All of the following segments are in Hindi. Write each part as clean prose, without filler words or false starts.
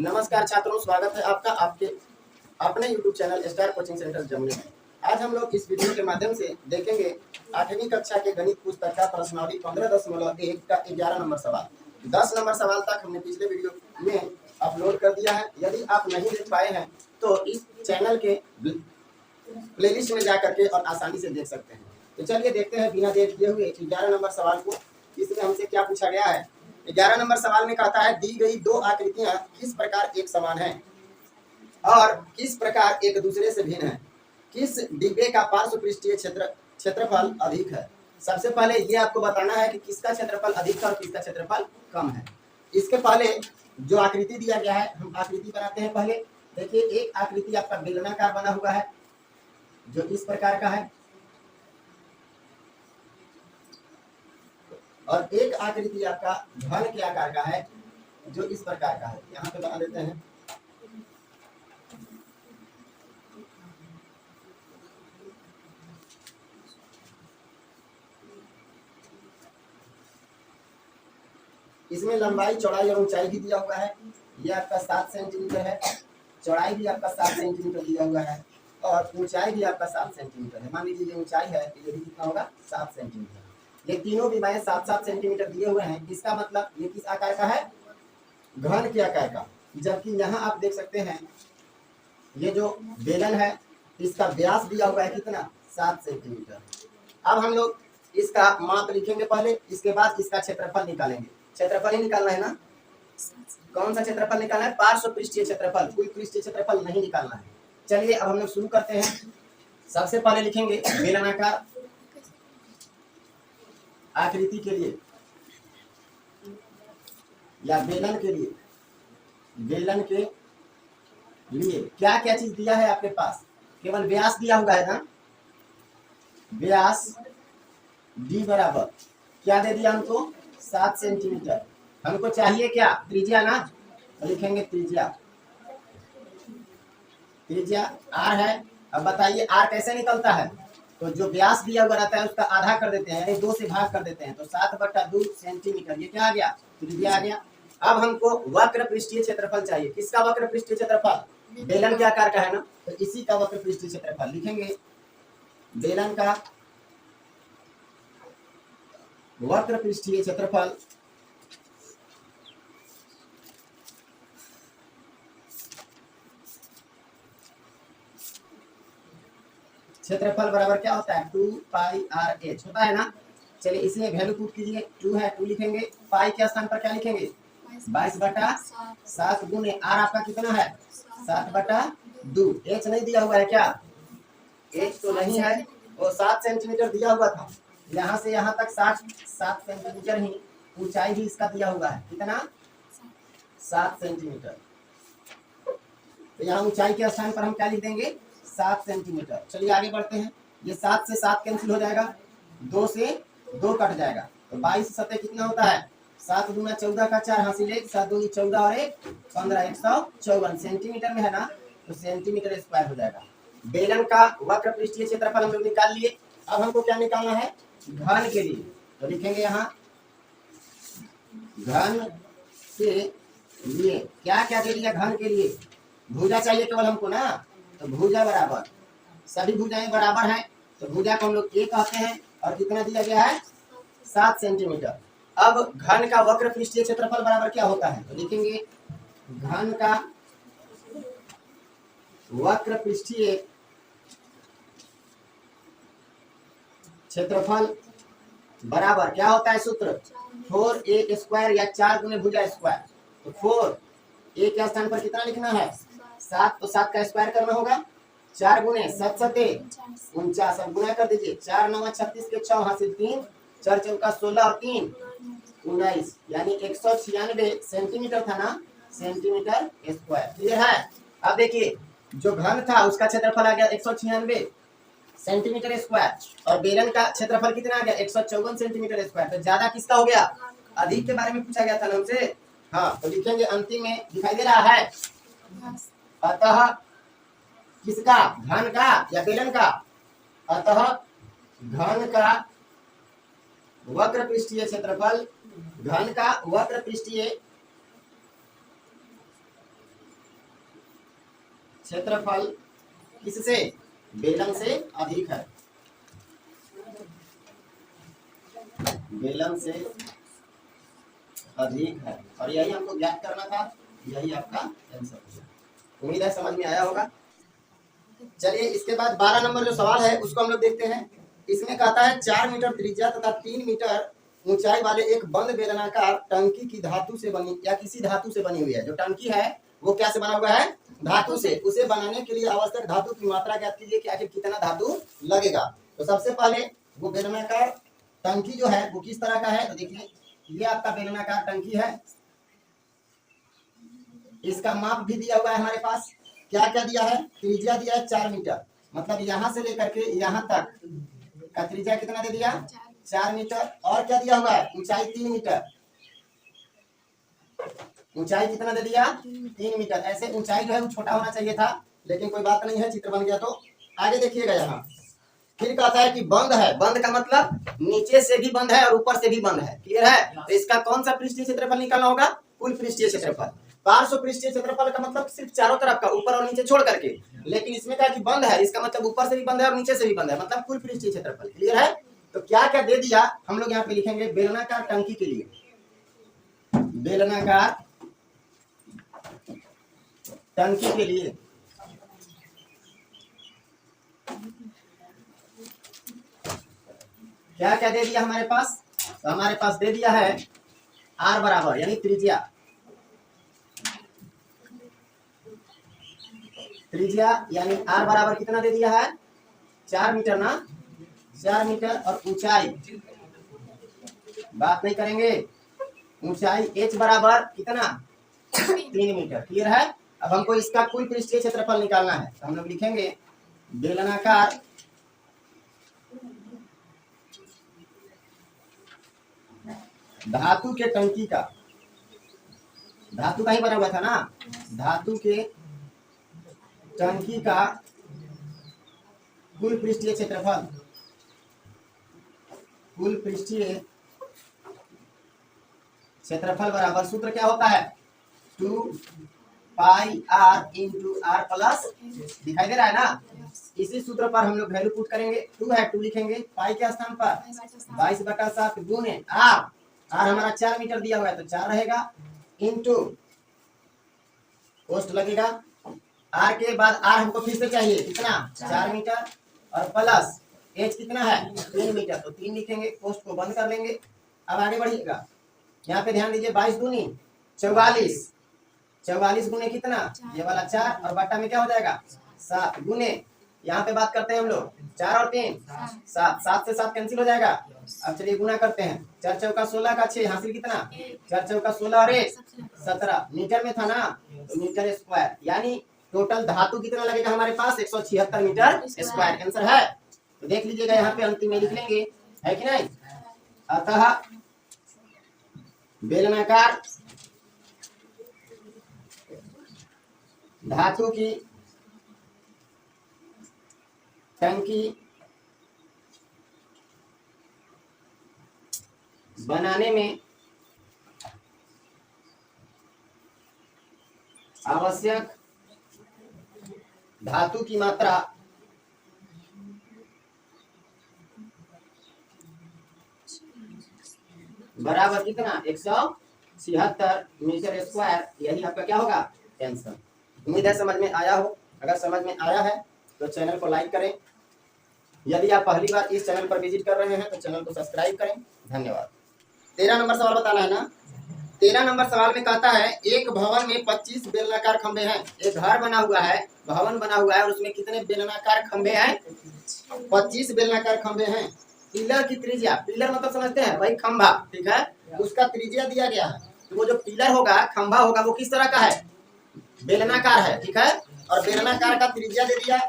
नमस्कार छात्रों, स्वागत है आपका आपके अपने YouTube channel star coaching centre Jamui में। आज हम लोग इस वीडियो के माध्यम से देखेंगे 8वीं कक्षा के गणित पुस्तक का प्रश्नावली 15.1 का 11 नंबर सवाल। 10 नंबर सवाल तक हमने पिछले वीडियो में अपलोड कर दिया है। यदि आप नहीं देख पाए हैं तो इस चैनल के प्लेलिस्ट में जा करके और आसानी से देख सकते हैं। तो चलिए देखते हैं बिना देर किए हुए 11 नंबर सवाल को। इसमें हमसे क्या पूछा गया है। 11 नंबर सवाल में कहता है दी गई दो आकृतियां किस प्रकार एक समान हैं और किस प्रकार एक दूसरे से भिन्न हैं। किस डिब्बे का पार्श्व पृष्ठीय क्षेत्रफल अधिक है। सबसे पहले ये आपको बताना है कि किसका क्षेत्रफल अधिक है और किसका क्षेत्रफल कम है। इसके पहले जो आकृति दिया गया है हम आकृति बनाते हैं। पहले देखिए, एक आकृति आपका बेलनाकार बना हुआ है जो इस प्रकार का है और एक आकृति आपका घन के आकार का है जो इस प्रकार का है। यहाँ पे बना देते हैं। इसमें लंबाई, चौड़ाई और ऊंचाई भी दिया हुआ है। ये आपका 7 सेंटीमीटर है, चौड़ाई भी आपका 7 सेंटीमीटर दिया हुआ है और ऊंचाई भी आपका 7 सेंटीमीटर है। मान लीजिए ऊंचाई है तो ये भी कितना होगा, 7 सेंटीमीटर। ये तीनों विमाएं 7-7 सेंटीमीटर दिए हुए हैं। इसका मतलब ये किस आकार का है, घन के आकार का। जबकि यहाँ आप देख सकते हैं ये जो बेलन है इसका व्यास दिया हुआ है कितना, 7 सेंटीमीटर। अब हम लोग इसका माप लिखेंगे पहले, इसके बाद इसका क्षेत्रफल निकालेंगे। क्षेत्रफल ही निकालना है ना। कौन सा क्षेत्रफल निकालना है, पार्श्व पृष्ठीय क्षेत्रफल, कोई पृष्ठीय क्षेत्रफल नहीं निकालना है। चलिए अब हम लोग शुरू करते हैं। सबसे पहले लिखेंगे बेलनाकार आकृति के लिए या बेलन के लिए। बेलन के लिए क्या क्या चीज दिया है आपके पास, केवल व्यास दिया हुआ है ना। व्यास डी बराबर क्या दे दिया हमको, 7 सेंटीमीटर। हमको चाहिए क्या, त्रिज्या ना, तो लिखेंगे त्रिज्या। त्रिज्या आर है। अब बताइए आर कैसे निकलता है, तो जो व्यास दिया हुआ रहता है उसका आधा कर देते हैं, यानी 2 से भाग कर देते हैं, तो 7/2 सेंटीमीटर। ये क्या आ गया, त्रिज्या आ गया। अब हमको वक्र पृष्ठीय क्षेत्रफल चाहिए। किसका वक्र पृष्ठीय क्षेत्रफल, बेलन के आकार का है ना, तो इसी का वक्र पृष्ठीय क्षेत्रफल लिखेंगे। बेलन का वक्र पृष्ठीय क्षेत्रफल क्षेत्रफल बराबर क्या होता है, 2πr/h होता है ना। चलिए इसमें वैल्यू पुट कीजिए। 2 है, 2 लिखेंगे। पाई के स्थान पर क्या लिखेंगे, 22/7 गुने आर आपका कितना है, 7/2। एच नहीं दिया हुआ है क्या, एच तो नहीं है, वो 7 सेंटीमीटर दिया हुआ था। यहाँ से यहाँ तक 7 सेंटीमीटर ही। ऊंचाई भी इसका दिया हुआ है कितना, 7 सेंटीमीटर। तो यहाँ ऊंचाई के स्थान पर हम क्या लिख देंगे, 7 सेंटीमीटर। चलिए आगे बढ़ते हैं। ये 7 से 7 कैंसिल हो जाएगा, 2 से 2 कट जाएगा, तो 22 सतह कितना होता है, 7 गुना 14 का 4 हासिल 1, 7 दूनी 14 और 1 15, 154 सेंटीमीटर में है ना, तो सेंटीमीटर स्क्वायर हो जाएगा। बेलन का वक्र पृष्ठीय क्षेत्रफल हम लोग निकाल लिए। अब हमको क्या निकालना है, घन के लिए, तो लिखेंगे यहाँ घन के लिए क्या क्या दे दिया। घन के लिए भुजा चाहिए केवल हमको ना, तो भुजा बराबर, सभी भुजाएं बराबर हैं तो भुजा को हम लोग ए कहते हैं और कितना दिया गया है, 7 सेंटीमीटर। अब घन का वक्र पृष्ठीय क्षेत्रफल बराबर क्या होता है, तो लिखेंगे घन का वक्र पृष्ठीय क्षेत्रफल बराबर क्या होता है, सूत्र 4a स्क्वायर या 4 गुने भुजा स्क्वायर। तो 4 ए के स्थान पर कितना लिखना है, 7, तो 7 का स्क्वायर करना होगा। 4 गुने 7 सते 49, अब गुना कर दीजिए। 4 9 36 के 6 हासिल 3, 4 चौका 16 और 3 19, यानी 196 सेंटीमीटर था ना, सेंटीमीटर स्क्वायर। क्लियर है। अब देखिए जो घन था उसका क्षेत्रफल आ गया 196 सेंटीमीटर स्क्वायर और बेलन का क्षेत्रफल कितना आ गया, 154 सेंटीमीटर स्क्वायर। तो ज्यादा किसका हो गया, अधिक के बारे में पूछा गया था ना हमसे। हाँ, तो लिखेंगे अंतिम में दिखाई दे रहा है, अतः किसका, घन का या बेलन का, अतः घन का वक्र पृष्ठीय क्षेत्रफल, घन का वक्र पृष्ठीय क्षेत्रफल किससे, बेलन से अधिक है, बेलन से अधिक है। और यही हमको ज्ञात करना था, यही आपका आंसर है। उम्मीद है समझ में आया होगा। चलिए इसके बाद 12 नंबर जो सवाल है उसको हम लोग देखते हैं। इसमें कहता है 4 मीटर त्रिज्या तथा 3 मीटर ऊंचाई वाले एक बंद बेलनाकार टंकी की धातु से बनी या किसी धातु से बनी हुई है। जो टंकी है वो क्या से बना हुआ है, धातु से। उसे बनाने के लिए आवश्यक धातु की मात्रा ज्ञात कीजिए कि आखिर कितना धातु लगेगा। तो सबसे पहले वो बेलनाकार टंकी जो है वो किस तरह का है, तो देखिए ये आपका बेलनाकार टंकी है। इसका माप भी दिया हुआ है हमारे पास। क्या क्या दिया है, त्रिज्या दिया है 4 मीटर, मतलब यहाँ से लेकर के यहाँ तक का त्रिज्या कितना दे दिया, 4 मीटर। और क्या दिया हुआ है, ऊंचाई 3 मीटर, ऊंचाई कितना दे दिया, 3 मीटर। ऐसे ऊंचाई जो है वो छोटा होना चाहिए था, लेकिन कोई बात नहीं है, चित्र बन गया। तो आगे देखिएगा यहाँ फिर कहता है कि बंद है। बंद का मतलब नीचे से भी बंद है और ऊपर से भी बंद है, क्लियर है। तो इसका कौन सा पृष्ठीय क्षेत्रफल निकालना होगा, कुल पृष्ठीय क्षेत्रफल। पार्श्व पृष्ठीय क्षेत्रफल का मतलब सिर्फ चारों तरफ का, ऊपर और नीचे छोड़ करके। लेकिन इसमें कहा कि बंद है, इसका मतलब ऊपर से भी बंद है और नीचे से भी बंद है, मतलब कुल पृष्ठीय क्षेत्रफल, क्लियर है। तो क्या क्या दे दिया हम लोग यहाँ पे लिखेंगे। बेलनाकार टंकी के लिए, बेलनाकार टंकी के लिए क्या क्या दे दिया हमारे पास, तो हमारे पास दे दिया है r बराबर यानी त्रिज्या, त्रिज्या यानी r बराबर कितना दे दिया है, 4 मीटर ना, 4 मीटर। और ऊंचाई बात नहीं करेंगे, ऊंचाई h बराबर कितना 3 मीटर, क्लियर है। अब हमको इसका कुल पृष्ठीय क्षेत्रफल निकालना है, तो हम लोग लिखेंगे बेलनाकार धातु के टंकी का, धातु का ही बना हुआ था ना, धातु के टंकी का कुल पृष्ठीय क्षेत्रफल, कुल पृष्ठीय क्षेत्रफल बराबर सूत्र क्या होता है, 2 पाई r इंटू r प्लस, दिखाई दे रहा है ना। इसी सूत्र पर हम लोग वैल्यू पुट करेंगे। 2 है 2 लिखेंगे, पाई के स्थान पर 22/7 गुणे r, r हमारा 4 मीटर दिया हुआ है तो 4 रहेगा, इंटू पोस्ट लगेगा। r के बाद r हमको फिर से चाहिए कितना, 4 मीटर, और प्लस h कितना है 3 मीटर, तो 3 लिखेंगे, पोस्ट को बंद कर लेंगे। अब आगे बढ़िएगा, यहाँ पे ध्यान दीजिए, 22 दूनी 44, 44 गुने कितना, ये वाला 4, और बट्टा में क्या हो जाएगा 7 गुने, यहाँ पे बात करते हैं हम लोग 4 और 3 7, 7 से 7 कैंसिल हो जाएगा। अब चलिए गुना करते हैं, 4 चौका 16 का 6 हासिल कितना, 4 चौका 16 और 1 17, मीटर में था ना, तो मीटर स्क्वायर, यानी टोटल धातु कितना लगेगा हमारे पास 176 मीटर स्क्वायर, आंसर है। तो देख लीजिएगा यहाँ पे अंतिम में लिख लेंगे, है कि नहीं। अतः बेलनाकार धातु की टंकी बनाने में आवश्यक धातु की मात्रा बराबर कितना 176 मीटर स्क्वायर, यही आपका क्या होगा आंसर। उम्मीद है समझ में आया हो। अगर समझ में आया है तो चैनल को लाइक करें। यदि आप पहली बार इस चैनल पर विजिट कर रहे हैं तो चैनल को सब्सक्राइब करें। धन्यवाद। 13 नंबर सवाल बताना है ना। 13 नंबर सवाल में कहता है एक भवन में 25 बेलनाकार खंभे हैं। एक घर बना हुआ है, भवन बना हुआ है, और उसमें कितने बेलनाकार खंभे हैं, 25 बेलनाकार खंभे हैं। पिलर की त्रिज्या, पिलर मतलब समझते हैं भाई खंभा, ठीक है, उसका त्रिज्या दिया गया है। तो वो जो पिलर होगा, खंभा होगा, वो किस तरह का है, बेलनाकार है, ठीक है। और बेलनाकार का त्रिज्या दे दिया,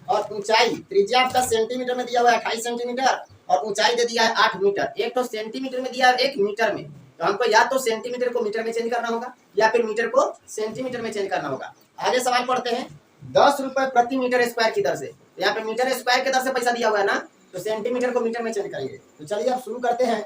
और ऊंचाई, त्रिज्या आपका सेंटीमीटर में दिया हुआ है 28 सेंटीमीटर, और ऊंचाई दे दिया है 8 मीटर। एक तो सेंटीमीटर में दिया है, एक मीटर में। तो हमको या तो सेंटीमीटर को मीटर में चेंज करना होगा, या फिर मीटर को सेंटीमीटर में चेंज करना होगा। आगे सवाल पढ़ते हैं। 10 रुपए प्रति मीटर स्क्वायर की दर से, यहाँ पे मीटर स्क्वायर की दर से पैसा दिया हुआ है ना, तो सेंटीमीटर को मीटर में चेंज करेंगे। तो चलिए अब शुरू करते हैं।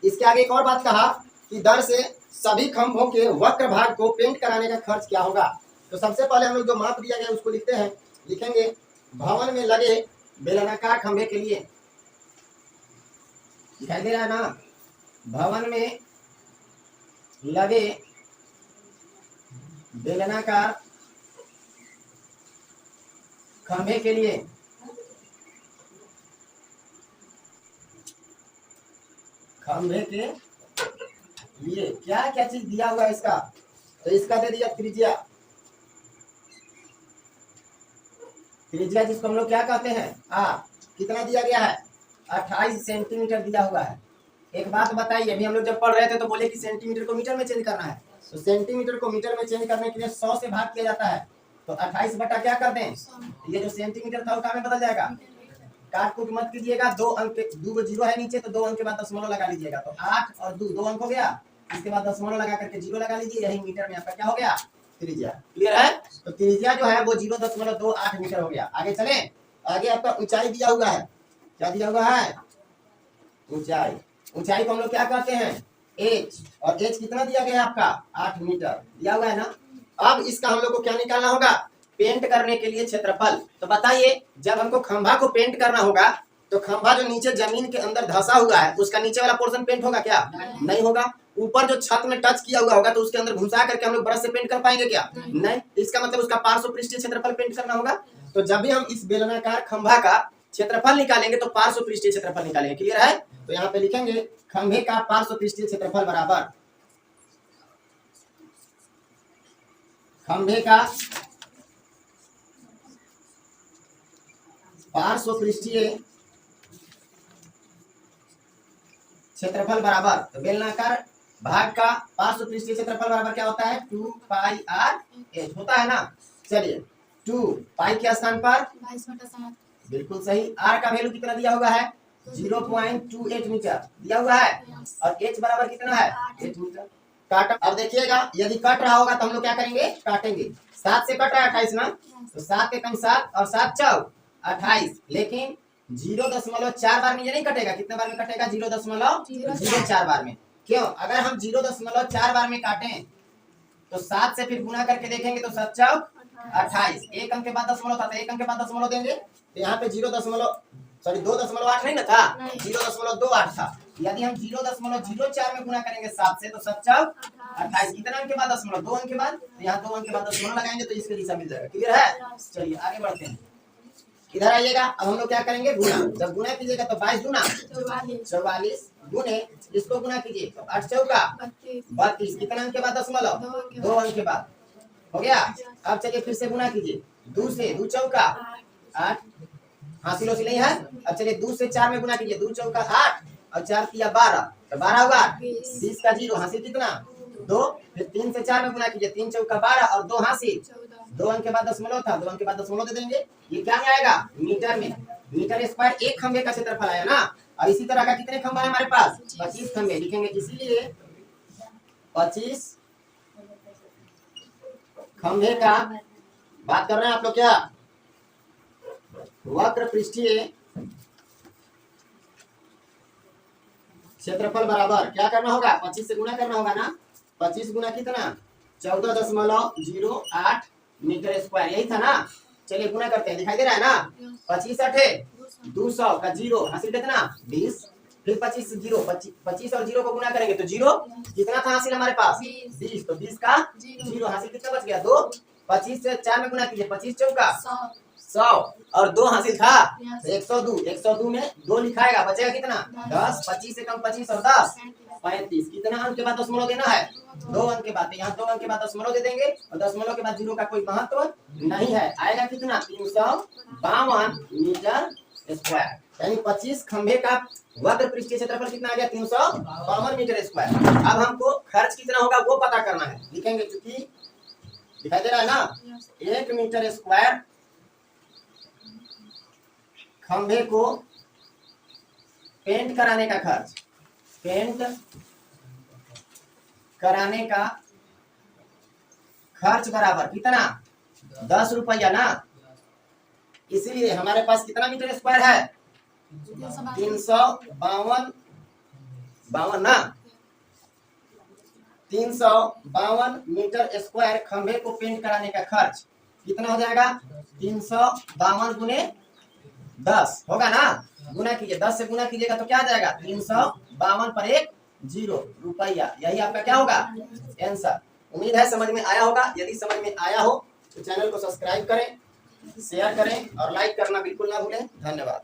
इसके आगे एक और बात कहा कि दर से सभी खंभों के वक्र भाग को पेंट कराने का खर्च क्या होगा। तो सबसे पहले हम लोग जो माप दिया गया उसको लिखते हैं। लिखेंगे भवन में लगे बेलनाकार खंभे के लिए, दिखाई दे रहा है ना, भवन में लगे बेलनाकार खंभे के लिए क्या क्या चीज दिया हुआ है इसका, तो इसका दे दिया त्रिज्या, त्रिज्या जिसको हम लोग क्या कहते हैं कितना दिया गया है 28 सेंटीमीटर दिया हुआ है। एक बात बताइए, अभी हम लोग जब पढ़ रहे थे तो बोले कि सेंटीमीटर को मीटर में चेंज करना है, तो सेंटीमीटर को मीटर में चेंज करने के लिए 100 से भाग किया जाता है, तो 28 बटा क्या कर दें, ये जो सेंटीमीटर था वो क्या में बदल जाएगा, काट कूट मत कीजिएगा, 2 अंक 2 जीरो है नीचे, तो 2 अंक के बाद दशमलव लगा लीजिएगा, तो 8 और 2 अंक हो गया, इसके बाद दशमलव लगा करके 0 लगा लीजिए, यही मीटर में आपका क्या हो गया, त्रिज्या। क्लियर है? तो त्रिज्या जो है वो 0.28 मीटर हो गया। आगे चले, आगे आपका ऊंचाई दिया हुआ है, क्या दिया हुआ है, ऊंचाई। ऊंचाई को हम लोग क्या कहते हैं, h, और h कितना दिया गया है आपका 8 मीटर दिया हुआ है ना। अब इसका हम लोग को क्या निकालना होगा, पेंट करने के लिए क्षेत्रफल। तो बताइए, जब हमको खंभा को पेंट करना होगा तो खंभा जो नीचे जमीन के अंदर धंसा हुआ है उसका नीचे वाला पोर्शन पेंट होगा क्या, नहीं होगा। ऊपर जो छत में टच किया हुआ होगा तो उसके अंदर घुसा करके हम लोग ब्रश से पेंट कर पाएंगे क्या, नहीं। इसका मतलब उसका पार्श्व पृष्ठीय क्षेत्रफल पेंट करना होगा। तो जब भी हम इस बेलनाकार खंभा का क्षेत्रफल निकालेंगे तो पार्श्व पृष्ठीय क्षेत्रफल निकालेंगे। क्लियर है? तो यहाँ पे लिखेंगे खंभे का पार्श्व पृष्ठीय क्षेत्रफल बराबर खंभे का पार्श्व पृष्ठीय क्षेत्रफल बराबर, तो बेलनाकार भाग का पार्श्व पृष्ठीय क्षेत्रफल बराबर क्या होता है, 2 पाई r h होता है ना। चलिए 2 पाई के स्थान पर 22/7, बिल्कुल सही। r का वैल्यू कितना दिया हुआ है, 0.28 मीटर दिया हुआ है, और h बराबर कितना है, 8 मीटर। काट, अब देखिएगा यदि कट रहा होगा तो हम लोग क्या करेंगे, काटेंगे। 7 से कट रहा है 28 ना, तो 7 के कम 7 और 7 चौक 28, लेकिन 0.4 बार में ये नहीं कटेगा, कितने बार में कटेगा, 0.04 बार में। क्यों, अगर हम 0.4 बार में काटें तो 7 से फिर गुना करके देखेंगे तो 7 चौक 28, एक अंक के बाद दशमलव था तो एक अंक के बाद दशमलव देंगे, तो यहाँ पे 2.8 नहीं ना था, 0.28 था। यदि हम 0.04 में गुना करेंगे 7 से तो 7 चौक 28, कितना अंक के बाद दशमलव, 2 अंक के बाद, तो यहाँ 2 अंक के बाद दशमलव लगाएंगे तो इसके दिशा मिल जाएगा। क्लियर है? चलिए आगे बढ़ते हैं, इधर आइएगा। अब हम लोग क्या करेंगे, गुना। जब गुना कीजिएगा तो 22 दूना 44 गुने इसको गुना कीजिए तो 8 चौका 32, कितना अंक के बाद दशमलव, 2 अंक के बाद, हो गया। अब चलिए फिर से गुना कीजिए, 2 से 2 चौका 8, हासिल हासिल नहीं है। अब चलिए 2 से 4 में गुना कीजिए, 2 चौका 8 और 4 किया 12, तो 12 होगा, 20 का 0 हासिल कितना 2, फिर 3 से 4 में गुना कीजिए, 3 चौका 12 और 2 हासिल, 2 अंक के बाद दशमलव था, 2 अंक के बाद दशमलव दे देंगे। ये क्या में आएगा, मीटर में। मीटर स्क्वायर एक खंभे का क्षेत्रफल आया ना। और इसी तरह का कितने खंभा है हमारे पास, 25 खंभे लिखेंगे, इसीलिए 25 खंभे का बात कर रहे हैं आप लोग क्या, वक्र पृष्ठीय क्षेत्रफल बराबर क्या करना होगा, 25 से गुना करना होगा ना। 25 गुना कितना, 14.08 मीटर स्क्वायर, यही था ना। चलिए गुना करते हैं, दिखाई दे रहा है ना, 25 अठे 200 का 0 हासिल कितना 20, फिर 25 0, 25 और 0 को गुना करेंगे तो 0 कितना था हासिल हमारे पास 20, तो 20 का 0 हासिल कितना बच गया 2, 25 से 4 में गुना कीजिए, 25 चौका 100 और 2 हासिल था 102, 102 में 2 लिखाएगा, बचेगा कितना 10, 25 से कम 25 और 10 35, कितना अंक के बाद दशमलव देना है, 2 अंक के बाद, यहाँ 2 अंक के बाद दशमलव दे देंगे, और दशमलव के बाद 0 का कोई महत्व नहीं है। आएगा कितना 352 मीटर स्क्वायर, यानी 25 खंभे का वक्र पृष्ठीय क्षेत्रफल कितना आ गया 352 मीटर स्क्वायर। अब हमको खर्च कितना होगा वो पता करना है, लिखेंगे क्योंकि दिखाई दे रहा है ना, 1 मीटर स्क्वायर खंभे को पेंट कराने का खर्च, पेंट कराने का खर्च बराबर कितना 10 रुपया ना। इसीलिए हमारे पास कितना मीटर स्क्वायर है 352 ना। 352 मीटर स्क्वायर खंभे को पेंट कराने का खर्च कितना हो जाएगा? 352 गुने 10 होगा ना, गुना कीजिए, 10 से गुना कीजिएगा तो क्या आ जाएगा? 352 पर 1 0 रुपया। यही आपका क्या होगा? आंसर। उम्मीद है समझ में आया होगा। यदि समझ में आया हो तो चैनल को सब्सक्राइब करें, शेयर करें और लाइक करना बिल्कुल ना भूलें। धन्यवाद।